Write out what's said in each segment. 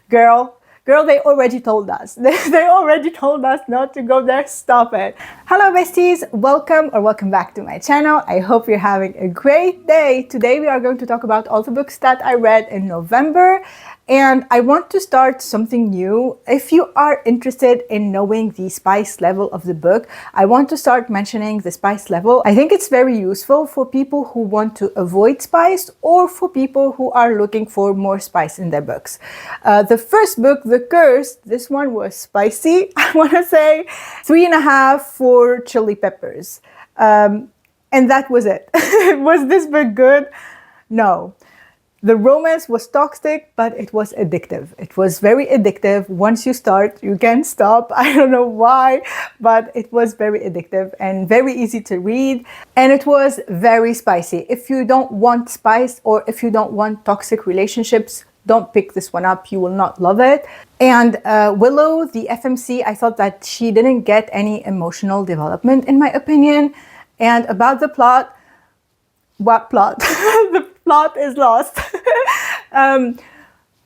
Girl, they already told us. They already told us not to go there. Stop it. Hello, besties. Welcome back to my channel. I hope you're having a great day. Today, we are going to talk about all the books that I read in November. And I want to start something new. If you are interested in knowing the spice level of the book, I want to start mentioning the spice level. I think it's very useful for people who want to avoid spice or for people who are looking for more spice in their books. The first book, The Curse, this one was spicy. I want to say 3.5 for chili peppers. And that was it. Was this book good? No. The romance was toxic, but it was addictive. It was very addictive. Once you start, you can't stop. I don't know why, but it was very addictive and very easy to read. And it was very spicy. If you don't want spice or if you don't want toxic relationships, don't pick this one up. You will not love it. And Willow, the FMC, I thought that she didn't get any emotional development, in my opinion. And about the plot, what plot? The plot is lost.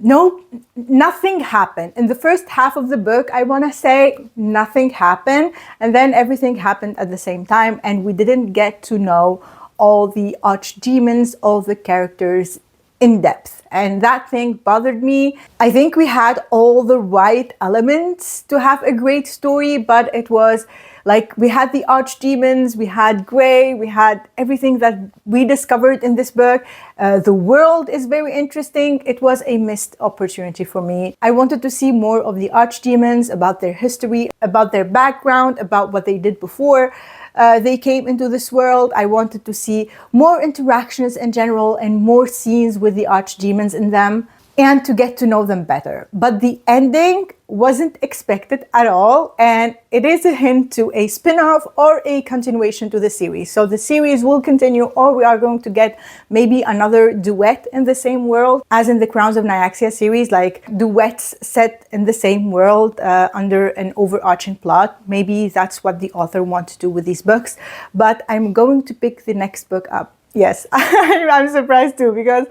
Nothing happened. In the first half of the book, I want to say nothing happened. And then everything happened at the same time. And we didn't get to know all the archdemons, all the characters in depth. And that thing bothered me. I think we had all the right elements to have a great story, but it was like we had the archdemons, we had Grey, we had everything that we discovered in this book. The world is very interesting. It was a missed opportunity for me. I wanted to see more of the archdemons, about their history, about their background, about what they did before they came into this world. I wanted to see more interactions in general and more scenes with the archdemons in them and to get to know them better. But the ending wasn't expected at all, and it is a hint to a spin-off or a continuation to the series. So the series will continue, or we are going to get maybe another duet in the same world as in the Crowns of Nyaxia series, like duets set in the same world under an overarching plot. Maybe that's what the author wants to do with these books, but I'm going to pick the next book up. Yes, I'm surprised too, because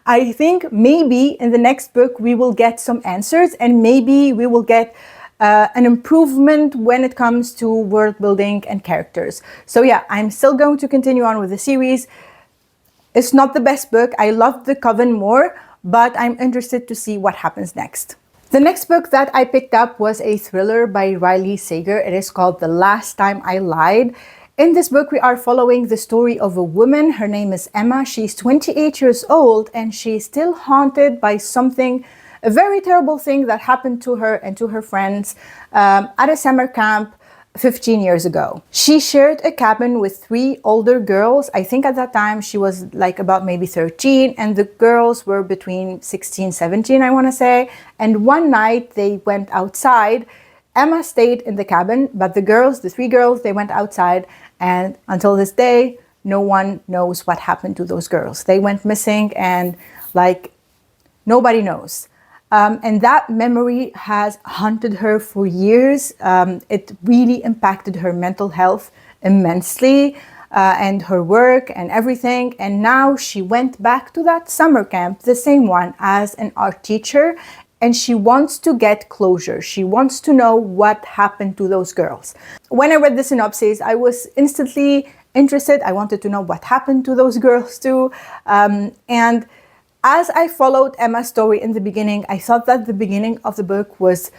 I think maybe in the next book we will get some answers, and maybe we will get an improvement when it comes to world building and characters. So yeah, I'm still going to continue on with the series. It's not the best book. I loved The Coven more, but I'm interested to see what happens next. The next book that I picked up was a thriller by Riley Sager. It is called The Last Time I Lied. In this book, we are following the story of a woman. Her name is Emma. She's 28 years old and she's still haunted by something, a very terrible thing that happened to her and to her friends at a summer camp 15 years ago. She shared a cabin with 3 older girls. I think at that time she was like about maybe 13 and the girls were between 16, 17, I want to say. And one night they went outside. Emma stayed in the cabin, but the 3 girls, they went outside. And until this day, no one knows what happened to those girls. They went missing and like nobody knows. And that memory has haunted her for years. It really impacted her mental health immensely and her work and everything. And now she went back to that summer camp, the same one, as an art teacher. And she wants to get closure. She wants to know what happened to those girls. When I read the synopsis, I was instantly interested. I wanted to know what happened to those girls too. And as I followed Emma's story in the beginning, I thought that the beginning of the book was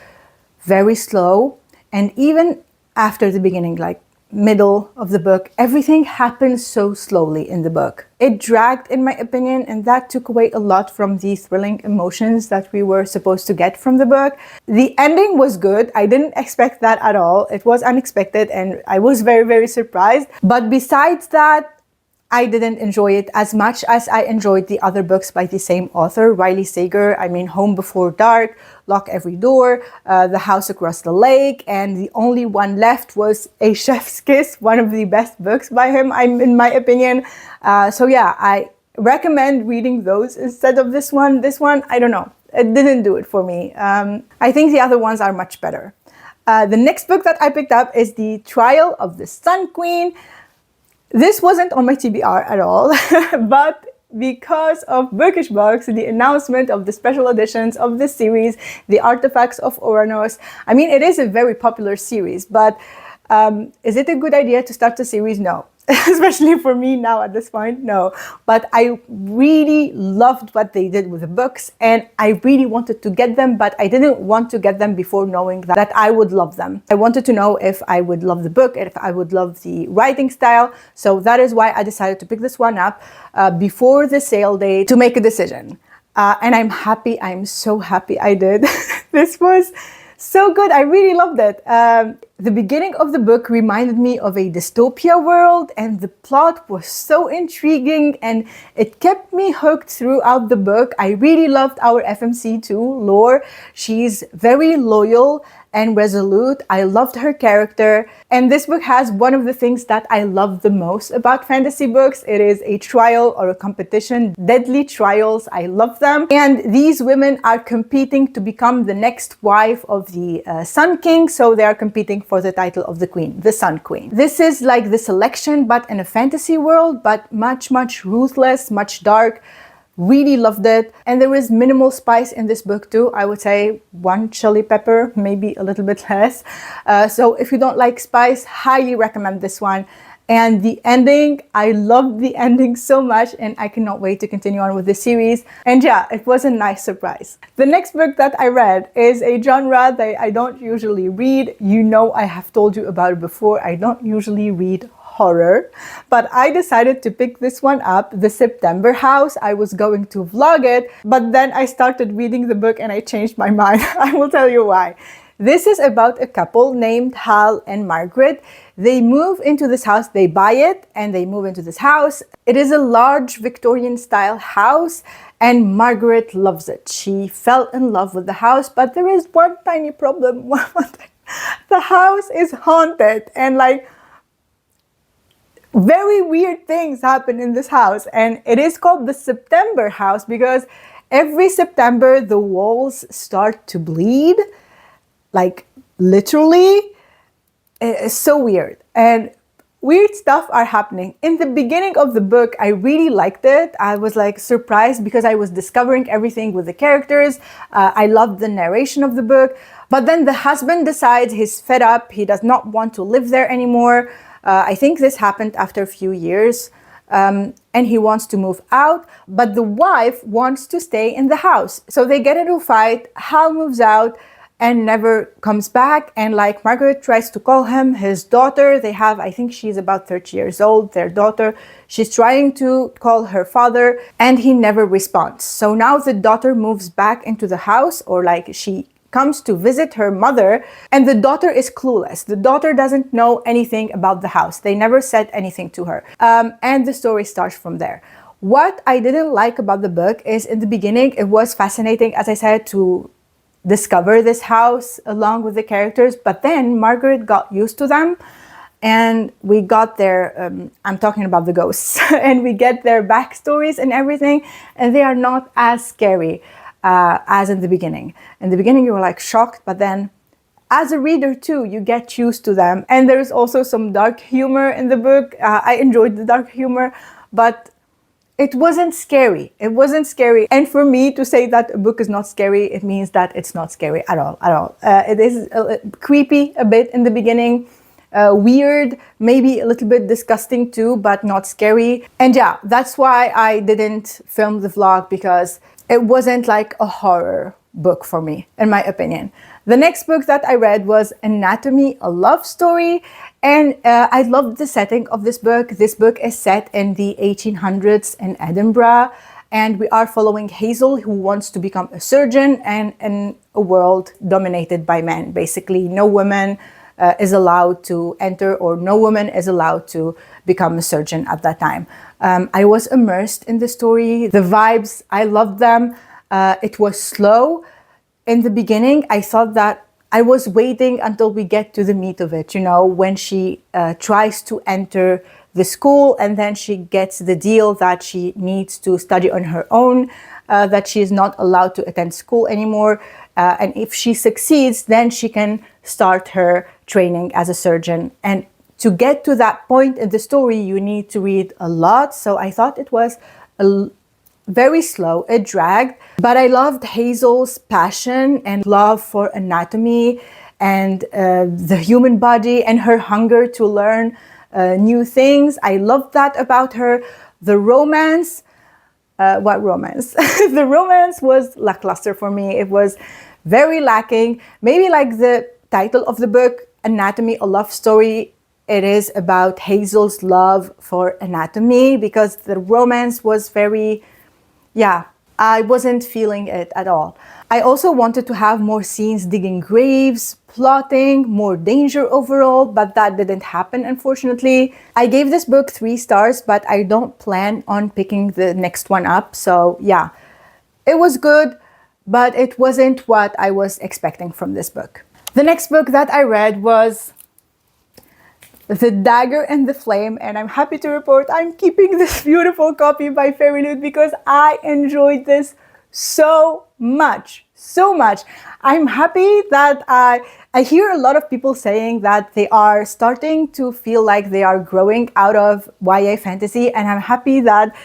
very slow. And even after the beginning, like middle of the book, everything happened so slowly in the book. It dragged, in my opinion, and that took away a lot from the thrilling emotions that we were supposed to get from the book. The ending was good. I didn't expect that at all. It was unexpected and I was very, very surprised. But besides that, I didn't enjoy it as much as I enjoyed the other books by the same author, Riley Sager. I mean, Home Before Dark, Lock Every Door, The House Across the Lake, and the only one left was A Chef's Kiss, one of the best books by him, in my opinion. So yeah, I recommend reading those instead of this one. This one, I don't know. It didn't do it for me. I think the other ones are much better. The next book that I picked up is The Trial of the Sun Queen. This wasn't on my TBR at all, but because of Bookish Books, the announcement of the special editions of this series, the Artifacts of Oranos. I mean, it is a very popular series, but is it a good idea to start the series? No. Especially for me now at this point, no. But I really loved what they did with the books, and I really wanted to get them, but I didn't want to get them before knowing that I would love them. I wanted to know if I would love the book, if I would love the writing style. So that is why I decided to pick this one up before the sale date to make a decision. And I'm happy, I'm so happy I did. This was so good. I really loved it. The beginning of the book reminded me of a dystopia world, and the plot was so intriguing and it kept me hooked throughout the book. I really loved our FMC2, Lore. She's very loyal and resolute. I loved her character. And this book has one of the things that I love the most about fantasy books. It is a trial or a competition, deadly trials. I love them. And these women are competing to become the next wife of the Sun King. So they are competing for the title of the Queen, the Sun Queen. This is like the selection, but in a fantasy world, but much, much ruthless, much dark. Really loved it. And there is minimal spice in this book too. I would say 1 chili pepper, maybe a little bit less. So if you don't like spice, highly recommend this one. And the ending, I loved the ending so much, and I cannot wait to continue on with the series. And yeah, it was a nice surprise. The next book that I read is a genre that I don't usually read. You know, I have told you about it before. I don't usually read horror, but I decided to pick this one up, The September House. I was going to vlog it, but then I started reading the book and I changed my mind. I will tell you why. This is about a couple named Hal and Margaret. They move into this house, they buy it, and they move into this house. It is a large Victorian style house, and Margaret loves it. She fell in love with the house, but there is one tiny problem. The house is haunted, and like, very weird things happen in this house, and it is called the September House because every September the walls start to bleed, like literally. It's so weird, and weird stuff are happening. In the beginning of the book, I really liked it. I was like surprised because I was discovering everything with the characters. I loved the narration of the book, but then the husband decides he's fed up. He does not want to live there anymore. I think this happened after a few years, and he wants to move out, but the wife wants to stay in the house. So they get into a fight. Hal moves out and never comes back. And like, Margaret tries to call him. His daughter, they have, I think she's about 30 years old, their daughter. She's trying to call her father and he never responds. So now the daughter moves back into the house, or like she comes to visit her mother, and the daughter is clueless. The daughter doesn't know anything about the house. They never said anything to her. And the story starts from there. What I didn't like about the book is in the beginning, it was fascinating, as I said, to discover this house along with the characters, but then Margaret got used to them, and we got their, I'm talking about the ghosts, and we get their backstories and everything, and they are not as scary as in the beginning. In the beginning, you were like shocked, but then as a reader too, you get used to them. And there's also some dark humor in the book. I enjoyed the dark humor, but it wasn't scary. It wasn't scary. And for me to say that a book is not scary, it means that it's not scary at all. It is creepy a bit in the beginning, weird, maybe a little bit disgusting too, but not scary. And yeah, that's why I didn't film the vlog, because it wasn't like a horror book for me, in my opinion. The next book that I read was Anatomy, a Love Story. And I loved the setting of this book. This book is set in the 1800s in Edinburgh. And we are following Hazel, who wants to become a surgeon, and in a world dominated by men. Basically, no woman is allowed to enter, or no woman is allowed to become a surgeon at that time. I was immersed in the story. The vibes, I loved them. It was slow. In the beginning, I thought that I was waiting until we get to the meat of it, you know, when she tries to enter the school, and then she gets the deal that she needs to study on her own, that she is not allowed to attend school anymore. And if she succeeds, then she can start her training as a surgeon. And to get to that point in the story, you need to read a lot. So I thought it was very slow, it dragged, but I loved Hazel's passion and love for anatomy and the human body and her hunger to learn new things. I loved that about her. The romance, what romance? The romance was lackluster for me. It was very lacking. Maybe like the title of the book, Anatomy, a Love Story, it is about Hazel's love for anatomy, because the romance was very, yeah, I wasn't feeling it at all. I also wanted to have more scenes digging graves, plotting, more danger overall, but that didn't happen, unfortunately. I gave this book 3 stars, but I don't plan on picking the next one up. So yeah, it was good, but it wasn't what I was expecting from this book. The next book that I read was The Dagger and the Flame, and I'm happy to report I'm keeping this beautiful copy by Fairy Loot because I enjoyed this so much. I'm happy that I hear a lot of people saying that they are starting to feel like they are growing out of YA fantasy, and I'm happy that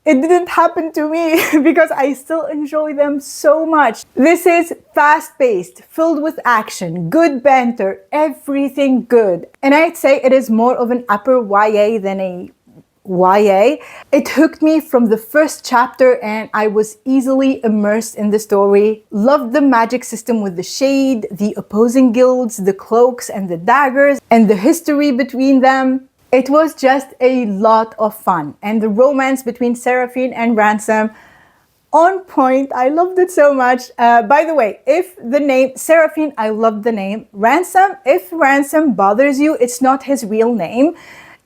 it didn't happen to me because I still enjoy them so much. This is fast-paced, filled with action, good banter, everything good. And I'd say it is more of an upper YA than a YA. It hooked me from the first chapter and I was easily immersed in the story. Loved the magic system with the shade, the opposing guilds, the cloaks and the daggers, and the history between them. It was just a lot of fun, and the romance between Seraphine and Ransom, on point. I loved it so much. By the way, if the name Seraphine, I loved the name. Ransom, if Ransom bothers you, it's not his real name.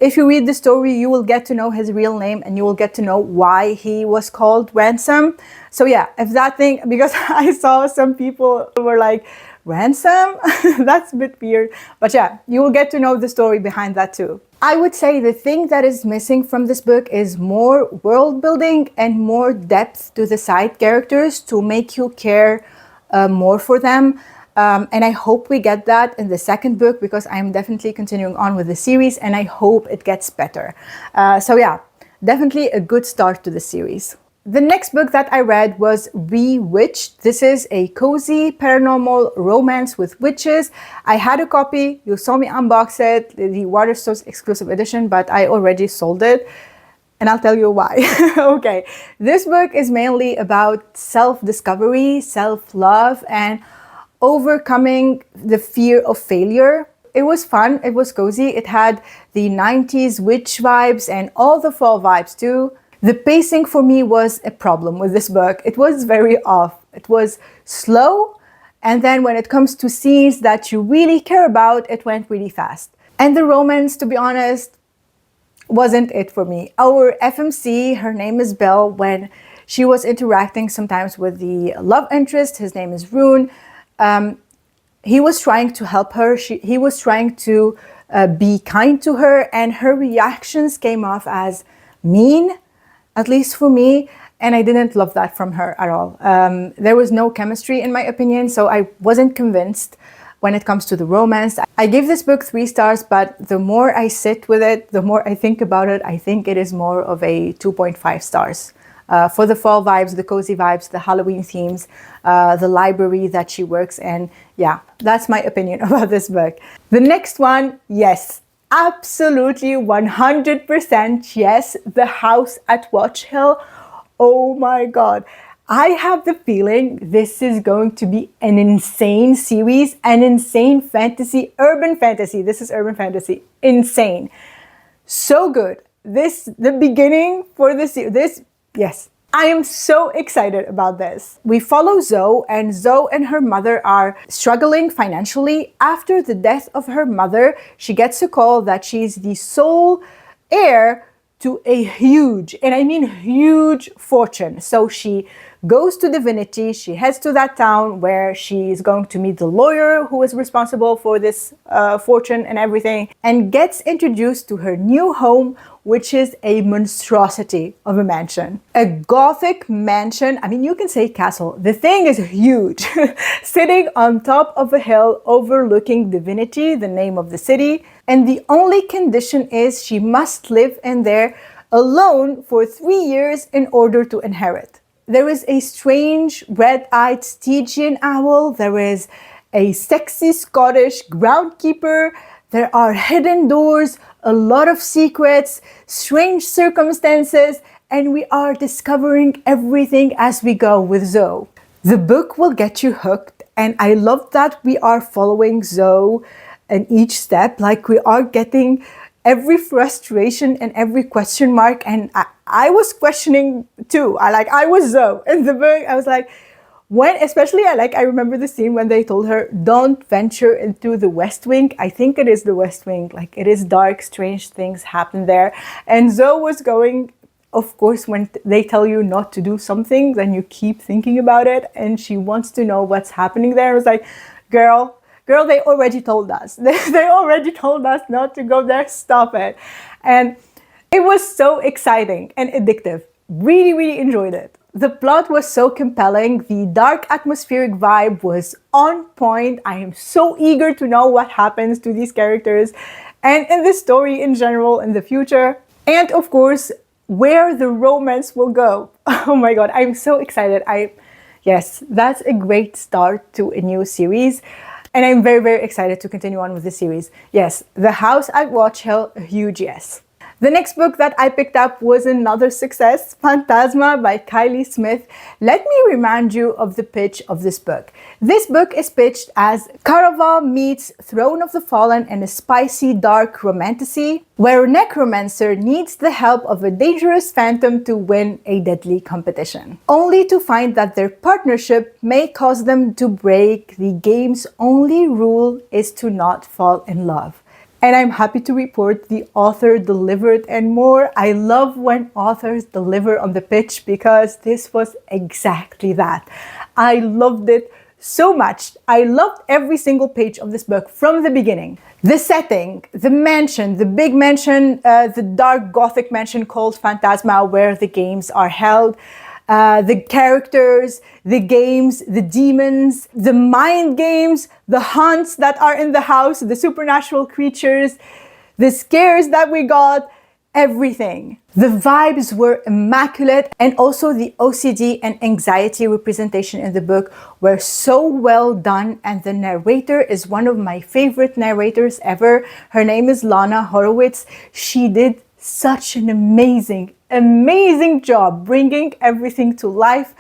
If you read the story, you will get to know his real name and you will get to know why he was called Ransom. So yeah, if that thing, because I saw some people were like, Ransom? That's a bit weird. But yeah, you will get to know the story behind that too. I would say the thing that is missing from this book is more world building and more depth to the side characters to make you care more for them. And I hope we get that in the second book because I'm definitely continuing on with the series and I hope it gets better. So yeah, definitely a good start to the series. The next book that I read was Rewitched. This is a cozy paranormal romance with witches. I had a copy. You saw me unbox it, the Waterstones exclusive edition, but I already sold it. And I'll tell you why. Okay, this book is mainly about self-discovery, self-love, and overcoming the fear of failure. It was fun. It was cozy. It had the 90s witch vibes and all the fall vibes too. The pacing for me was a problem with this book. It was very off. It was slow, and then when it comes to scenes that you really care about, it went really fast. And the romance, to be honest, wasn't it for me. Our FMC, her name is Belle, when she was interacting sometimes with the love interest, his name is Rune, he was trying to help her. He was trying to be kind to her, and her reactions came off as mean, at least for me, and I didn't love that from her at all. There was no chemistry in my opinion, so I wasn't convinced when it comes to the romance. I gave this book 3 stars, but the more I sit with it, the more I think about it, I think it is more of a 2.5 stars. For the fall vibes, the cozy vibes, the Halloween themes, the library that she works in. Yeah, that's my opinion about this book. The next one, yes. Absolutely 100% yes, The House at Watch Hill. Oh my god. I have the feeling this is going to be an insane series, an insane fantasy, urban fantasy. This is urban fantasy. Insane. So good. The beginning for this, yes. I am so excited about this. We follow Zoe and her mother are struggling financially. After the death of her mother, she gets a call that she's the sole heir to a huge, and I mean huge, fortune. So she goes to Divinity, she heads to that town where she is going to meet the lawyer who is responsible for this fortune and everything, and gets introduced to her new home, which is a monstrosity of a mansion. A Gothic mansion, I mean, you can say castle. The thing is huge, sitting on top of a hill overlooking Divinity, the name of the city. And the only condition is she must live in there alone for 3 years in order to inherit. There is a strange red-eyed Stygian owl. There is a sexy Scottish groundkeeper. There are hidden doors, a lot of secrets, strange circumstances, and we are discovering everything as we go with Zoe. The book will get you hooked, and I love that we are following Zoe in each step. Like, we are getting every frustration and every question mark, and I was questioning too. I was Zoe in the book. I was like, I remember the scene when they told her, don't venture into the West Wing. I think it is the West Wing. Like, it is dark, strange things happen there. And Zoe was going, of course, when they tell you not to do something, then you keep thinking about it, and she wants to know what's happening there. I was like, girl, they already told us. They already told us not to go there. Stop it. And it was so exciting and addictive. Really, really enjoyed it. The plot was so compelling. The dark atmospheric vibe was on point. I am so eager to know what happens to these characters and in the story in general in the future. And of course, where the romance will go. Oh my God, I'm so excited. Yes, that's a great start to a new series. And I'm very, very excited to continue on with the series. Yes, The House at Watch Hill, a huge yes. The next book that I picked up was another success, Phantasma by Kylie Smith. Let me remind you of the pitch of this book. This book is pitched as Caraval meets Throne of the Fallen in a spicy, dark romantasy, where a necromancer needs the help of a dangerous phantom to win a deadly competition, only to find that their partnership may cause them to break the game's only rule is to not fall in love. And I'm happy to report the author delivered and more. I love when authors deliver on the pitch because this was exactly that. I loved it so much. I loved every single page of this book from the beginning. The setting, the mansion, the big mansion, the dark Gothic mansion called Phantasma where the games are held. The characters, the games, the demons, the mind games, the haunts that are in the house, the supernatural creatures, the scares that we got, everything. The vibes were immaculate, and also the OCD and anxiety representation in the book were so well done, and the narrator is one of my favorite narrators ever. Her name is Lana Horowitz. She did such an amazing job bringing everything to life.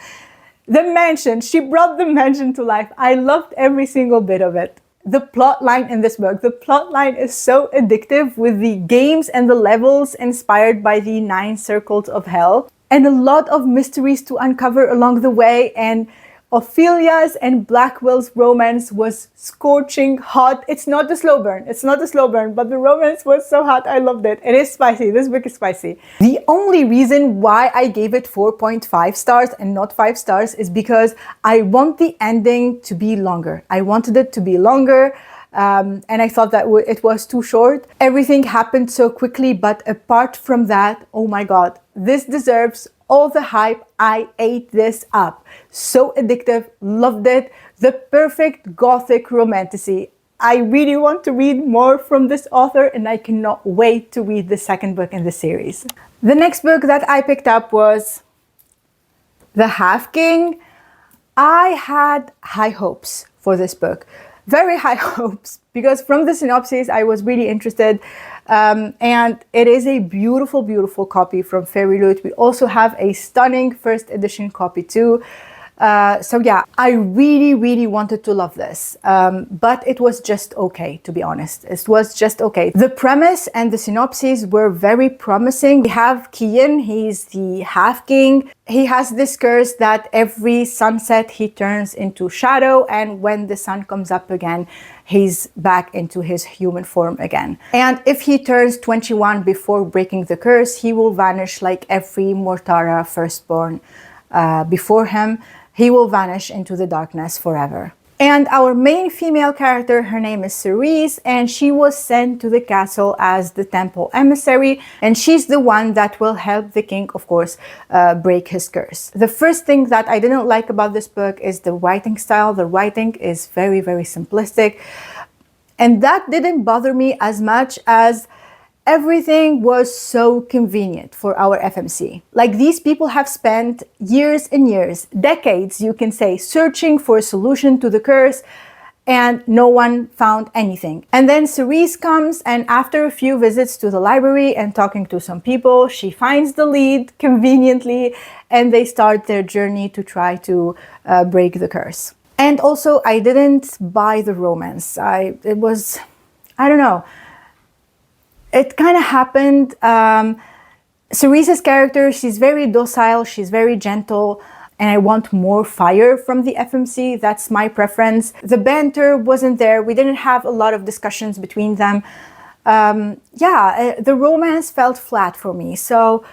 The mansion, she brought the mansion to life. I loved every single bit of it. The plot line in this book, the plot line is so addictive with the games and the levels inspired by the 9 Circles of Hell, and a lot of mysteries to uncover along the way. And Ophelia's and Blackwell's romance was scorching hot. It's not a slow burn, but the romance was so hot. I loved it. It is spicy. This book is spicy. The only reason why I gave it 4.5 stars and not 5 stars is because I want the ending to be longer. I wanted it to be longer. And I thought that it was too short. Everything happened so quickly, but apart from that, oh my God, this deserves all the hype. I ate this up. So addictive, loved it. The perfect Gothic romantasy. I really want to read more from this author, and I cannot wait to read the second book in the series. The next book that I picked up was The Half King. I had high hopes for this book. Very high hopes, because from the synopsis I was really interested, and it is a beautiful, beautiful copy from Fairy Loot. We also have a stunning first edition copy too. So yeah, I really, really wanted to love this, but it was just okay, to be honest. It was just okay. The premise and the synopses were very promising. We have Kian, he's the Half King. He has this curse that every sunset he turns into shadow, and when the sun comes up again, he's back into his human form again. And if he turns 21 before breaking the curse, he will vanish like every Mortara firstborn before him. He will vanish into the darkness forever. And our main female character, her name is Cerise, and she was sent to the castle as the temple emissary, and she's the one that will help the king, of course, break his curse. The first thing that I didn't like about this book is the writing style. The writing is very, very simplistic, and that didn't bother me as much as everything was so convenient for our FMC. Like, these people have spent years and years, decades, you can say, searching for a solution to the curse, and no one found anything. And then Cerise comes, and after a few visits to the library and talking to some people, she finds the lead conveniently, and they start their journey to try to break the curse. And also, I didn't buy the romance. I don't know. It kind of happened. Cerise's character, she's very docile, she's very gentle, and I want more fire from the FMC. That's my preference. The banter wasn't there. We didn't have a lot of discussions between them. The romance felt flat for me. So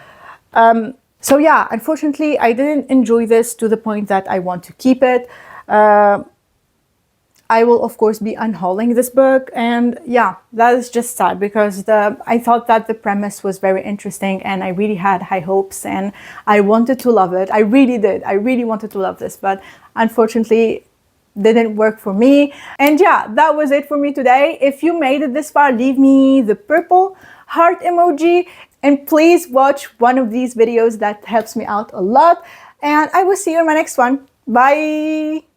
yeah, unfortunately, I didn't enjoy this to the point that I want to keep it. I will, of course, be unhauling this book, and yeah, that is just sad because I thought that the premise was very interesting and I really had high hopes and I wanted to love it. I really did. I really wanted to love this, but unfortunately, didn't work for me. And yeah, that was it for me today. If you made it this far, leave me the purple heart emoji, and please watch one of these videos. That helps me out a lot, and I will see you in my next one. Bye!